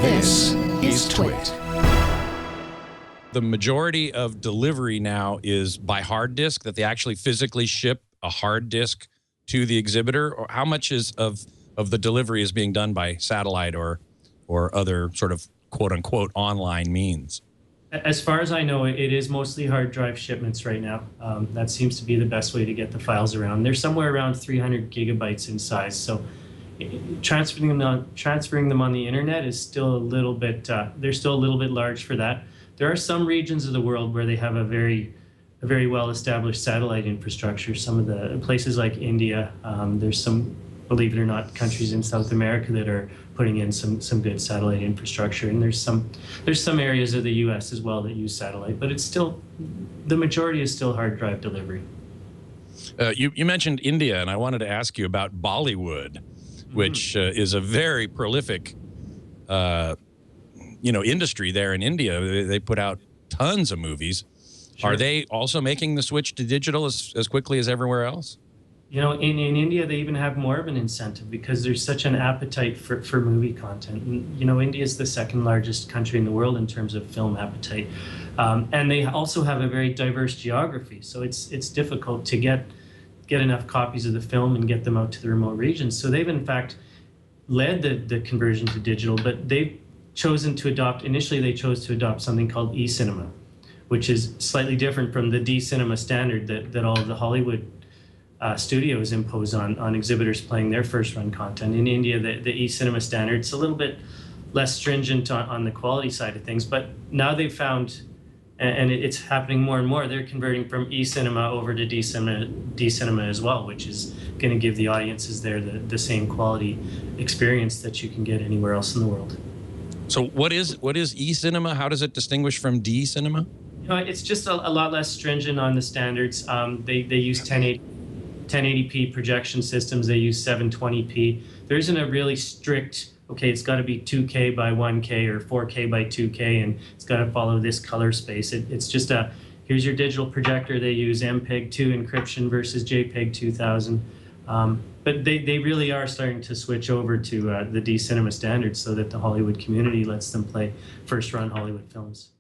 This is Twit. The majority of delivery now is by hard disk, that they actually physically ship a hard disk to the exhibitor, or how much of the delivery is being done by satellite or other sort of quote-unquote online means? As far as I know, it is mostly hard drive shipments right now. That seems to be the best way to get the files around. They're somewhere around 300 gigabytes in size, so transferring them on the internet is still a little bit, they're still a little bit large for that. There are some regions of the world where they have a very well-established satellite infrastructure. Some of the places like India, there's some, believe it or not, countries in South America that are putting in some good satellite infrastructure, and there's some areas of the U.S. as well that use satellite, but it's still, the majority is still hard drive delivery. You mentioned India, and I wanted to ask you about Bollywood, which is a very prolific industry there in India. They put out tons of movies. Sure. Are they also making the switch to digital as quickly as everywhere else? You know, in India, they even have more of an incentive because there's such an appetite for movie content. And, you know, India is the second largest country in the world in terms of film appetite. And they also have a very diverse geography. So it's difficult to get enough copies of the film and get them out to the remote regions. So they've, in fact, led the conversion to digital, but they've chosen to adopt, initially they chose to adopt something called e-cinema, which is slightly different from the D-cinema standard that all of the Hollywood studios impose on exhibitors playing their first-run content. In India, the e-cinema standard, it's a little bit less stringent on the quality side of things, but now they've found, and it's happening more and more, they're converting from e-cinema over to D-cinema as well, which is going to give the audiences there the same quality experience that you can get anywhere else in the world. So what is e-cinema? How does it distinguish from D-cinema? You know, it's just a lot less stringent on the standards. They use 1080p projection systems. They use 720p. There isn't a really strict, okay, it's got to be 2K by 1K or 4K by 2K, and it's got to follow this color space. It's just here's your digital projector. They use MPEG-2 encryption versus JPEG 2000. But they really are starting to switch over to the D-cinema standards so that the Hollywood community lets them play first-run Hollywood films.